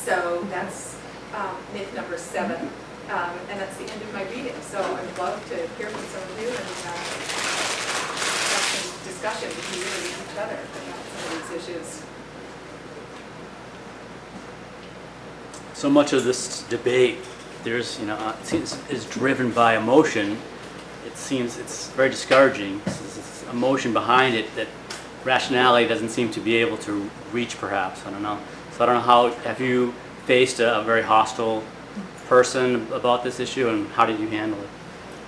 So that's myth number 7, and that's the end of my reading. So I would love to hear from some of you and have some discussion with you and each other about some of these issues. So much of this debate, there's, it seems, is driven by emotion. It seems it's very discouraging. There's emotion behind it that rationality doesn't seem to be able to reach, perhaps. I don't know. So I don't know how, have you faced a very hostile person about this issue, and how did you handle it?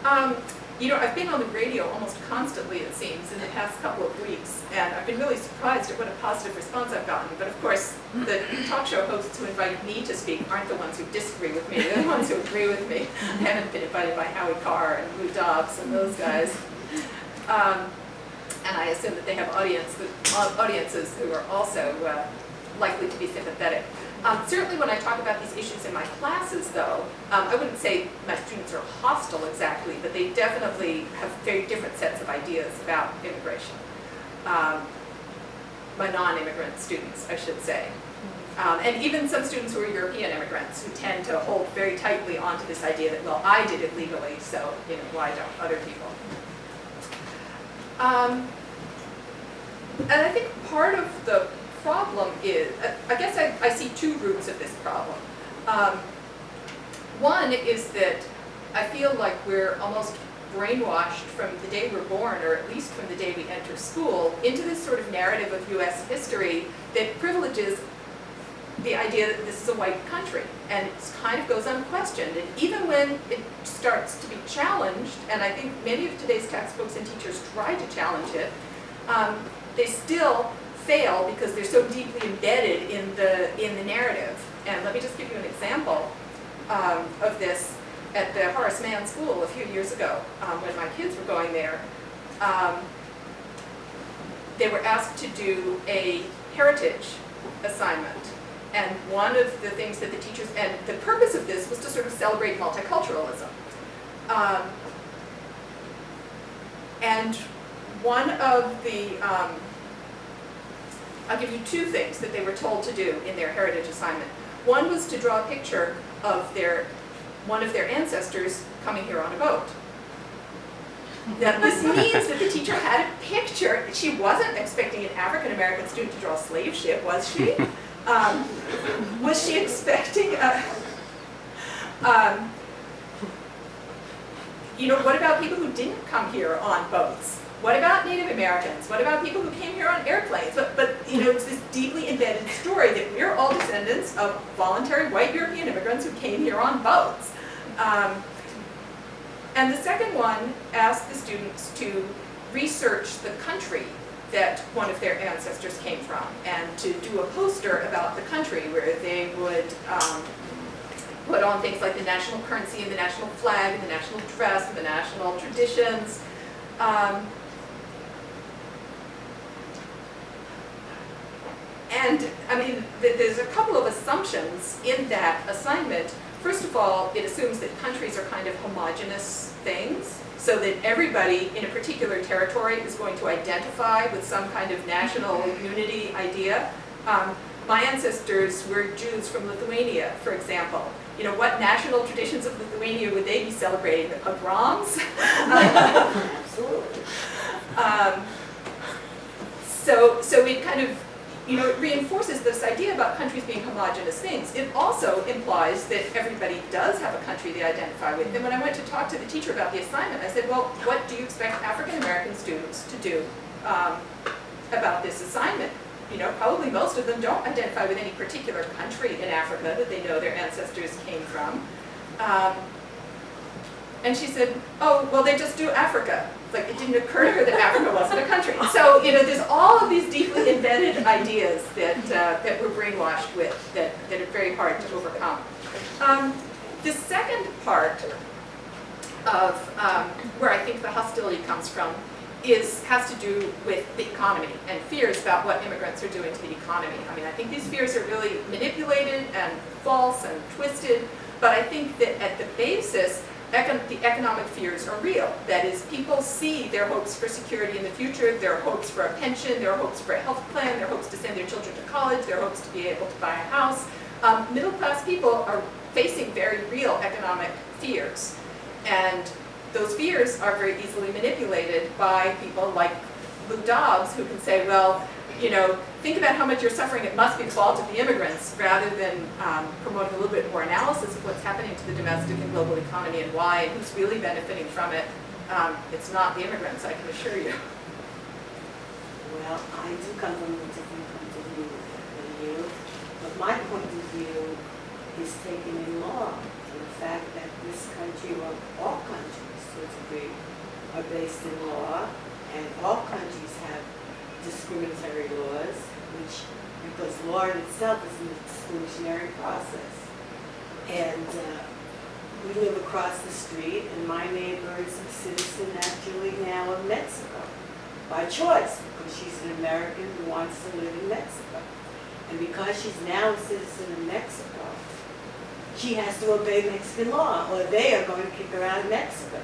I've been on the radio almost constantly, it seems, in the past couple of weeks, and I've been really surprised at what a positive response I've gotten. But of course, the talk show hosts who invited me to speak aren't the ones who disagree with me, they're the ones who agree with me. I haven't been invited by Howie Carr and Lou Dobbs and those guys. And I assume that they have audiences who are also likely to be sympathetic. Certainly when I talk about these issues in my classes, though, I wouldn't say my students are hostile exactly, but they definitely have very different sets of ideas about immigration. My non-immigrant students, I should say. And even some students who are European immigrants who tend to hold very tightly onto this idea that, well, I did it legally, so why don't other people? And I think part of the problem is, I guess I see 2 roots of this problem. One is that I feel like we're almost brainwashed from the day we're born, or at least from the day we enter school, into this sort of narrative of US history that privileges the idea that this is a white country, and it kind of goes unquestioned. And even when it starts to be challenged, and I think many of today's textbooks and teachers try to challenge it, they still fail because they're so deeply embedded in the narrative. And let me just give you an example of this. At the Horace Mann School a few years ago, when my kids were going there, they were asked to do a heritage assignment. And one of the things that the teachers, and the purpose of this was to sort of celebrate multiculturalism. And one of the, I'll give you 2 things that they were told to do in their heritage assignment. One was to draw a picture of one of their ancestors coming here on a boat. Now, this means that the teacher had a picture. She wasn't expecting an African-American student to draw a slave ship, was she? Was she expecting what about people who didn't come here on boats? What about Native Americans? What about people who came here on airplanes? But it's this deeply embedded story that we're all descendants of voluntary white European immigrants who came here on boats. And the second one asked the students to research the country that one of their ancestors came from, and to do a poster about the country where they would put on things like the national currency and the national flag and the national dress and the national traditions. And I mean, there's a couple of assumptions in that assignment. First of all, it assumes that countries are kind of homogeneous things, so that everybody in a particular territory is going to identify with some kind of national unity idea. My ancestors were Jews from Lithuania, for example. What national traditions of Lithuania would they be celebrating? The pogroms? Absolutely. So it kind of, it reinforces this idea about countries being homogenous things. It also implies that everybody does have a country they identify with. And when I went to talk to the teacher about the assignment, I said, well, what do you expect African American students to do about this assignment? Probably most of them don't identify with any particular country in Africa that they know their ancestors came from. And she said, oh, well, they just do Africa. Like, it didn't occur to her that Africa wasn't a country. So, there's all of these deeply embedded ideas that we're brainwashed with that are very hard to overcome. The second part of where I think the hostility comes from has to do with the economy and fears about what immigrants are doing to the economy. I mean, I think these fears are really manipulated and false and twisted, but I think that at the basis, the economic fears are real. That is, people see their hopes for security in the future, their hopes for a pension, their hopes for a health plan, their hopes to send their children to college, their hopes to be able to buy a house. Middle-class people are facing very real economic fears. And those fears are very easily manipulated by people like Lou Dobbs, who can say, well, you know, think about how much you're suffering, it must be the fault of the immigrants, rather than promoting a little bit more analysis of what's happening to the domestic and global economy and why, and who's really benefiting from it. It's not the immigrants, I can assure you. Well, I do come from a different point of view than you, but my point of view is taken in law, and the fact that this country, or all countries to a degree, are based in law, and all countries have discriminatory laws, which, because law in itself is an exclusionary process. And we live across the street, and my neighbor is a citizen actually now of Mexico, by choice, because she's an American who wants to live in Mexico. And because she's now a citizen of Mexico, she has to obey Mexican law, or they are going to kick her out of Mexico.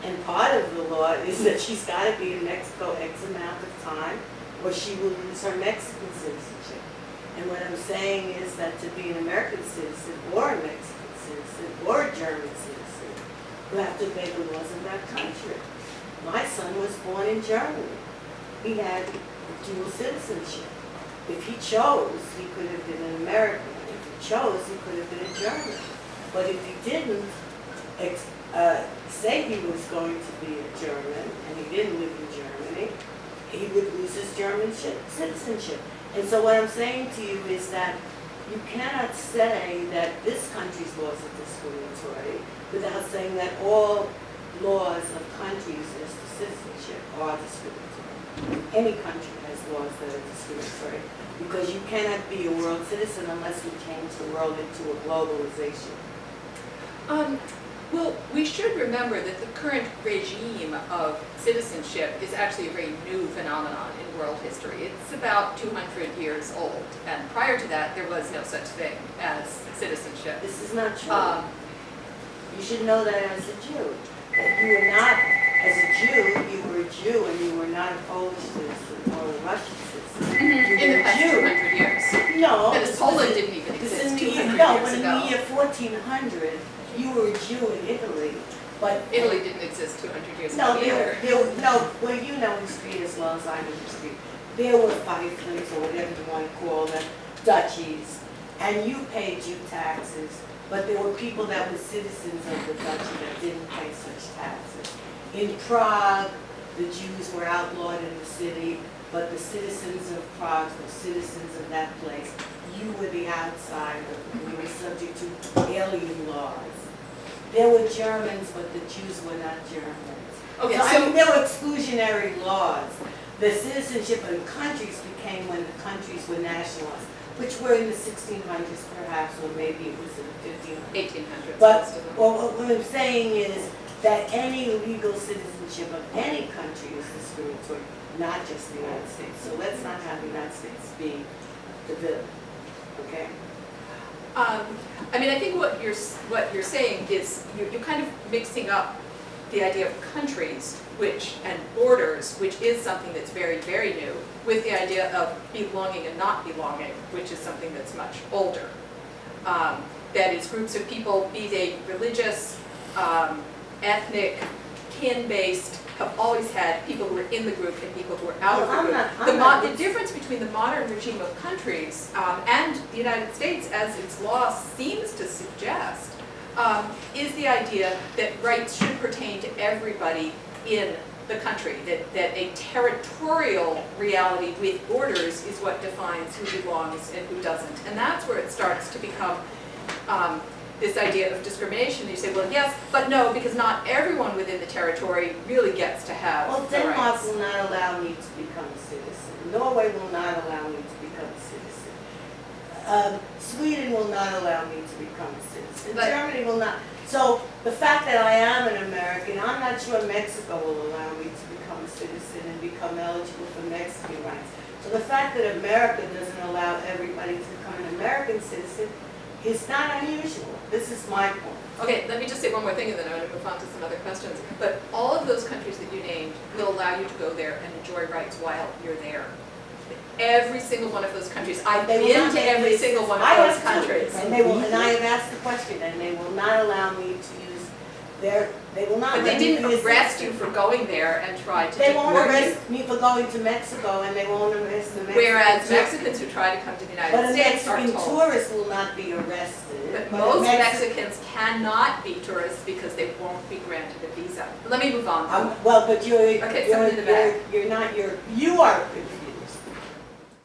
And part of the law is that she's got to be in Mexico X amount of time, or she will lose her Mexican citizenship. And what I'm saying is that to be an American citizen, or a Mexican citizen, or a German citizen, you have to obey the laws of that country. My son was born in Germany. He had dual citizenship. If he chose, he could have been an American. If he chose, he could have been a German. But if he didn't say he was going to be a German, and he didn't live in Germany, he would lose his German citizenship. And so what I'm saying to you is that you cannot say that this country's laws are discriminatory without saying that all laws of countries as to citizenship are discriminatory. Any country has laws that are discriminatory, because you cannot be a world citizen unless you change the world into a globalization. Well, we should remember that the current regime of citizenship is actually a very new phenomenon in world history. It's about 200 years old, and prior to that, there was no such thing as citizenship. This is not true. You should know that as a Jew. That you were not, as a Jew, you were a Jew, and you were not a Polish citizen or a Russian citizen. In the past 200 years. No. Because Poland didn't even exist 200 years ago. No, but in the year 1400, you were a Jew in Italy, but Italy didn't exist 200 years ago either. Well, you know history as well as I know history. There were fiefdoms, or whatever you want to call them, duchies, and you paid Jew taxes, but there were people that were citizens of the duchy that didn't pay such taxes. In Prague, the Jews were outlawed in the city, but the citizens of Prague, the citizens of that place, you were the outsider, you were subject to alien laws. There were Germans, but the Jews were not Germans. Okay, So, I mean, there were exclusionary laws. The citizenship of the countries became when the countries were nationalized, which were in the 1600s perhaps, or maybe it was in the 1500s. 1800s. But most of them. what I'm saying is that any legal citizenship of any country is discriminatory, not just the United States. So let's not have the United States be the villain, okay? I mean, I think what you're saying is you're kind of mixing up the idea of countries, and borders, which is something that's very, very new, with the idea of belonging and not belonging, which is something that's much older. That is, groups of people, be they religious, ethnic, kin-based, have always had people who are in the group and people who are out of the group. The difference between the modern regime of countries and the United States, as its law seems to suggest, is the idea that rights should pertain to everybody in the country, that a territorial reality with borders is what defines who belongs and who doesn't. And that's where it starts to become this idea of discrimination. You say, well, yes, but no, because not everyone within the territory really gets to have Well, the Denmark rights. will not allow me to become a citizen. Norway will not allow me to become a citizen. Sweden will not allow me to become a citizen. But- Germany will not. So the fact that I am an American, I'm not sure Mexico will allow me to become a citizen and become eligible for Mexican rights. So the fact that America doesn't allow everybody to become an American citizen is not unusual. This is my point. Okay, let me just say one more thing and then I'm going to move on to some other questions. But all of those countries that you named will allow you to go there and enjoy rights while you're there. Every single one of those countries. I've They will been not to make every this- single one I of those have too. countries. And I have asked the question, and they will not allow me to use they will not. But they let me didn't use arrest this. you for going there and try to They won't deport you. arrest me for going to Mexico, and they won't arrest the Mexicans. Whereas Mexicans who try to come to the But United a States are Mexican told. tourist will not be arrested. But a most Mexi- Mexicans cannot be tourists because they won't be granted a visa. Let me move on. Well, but Okay, someone in the back. you are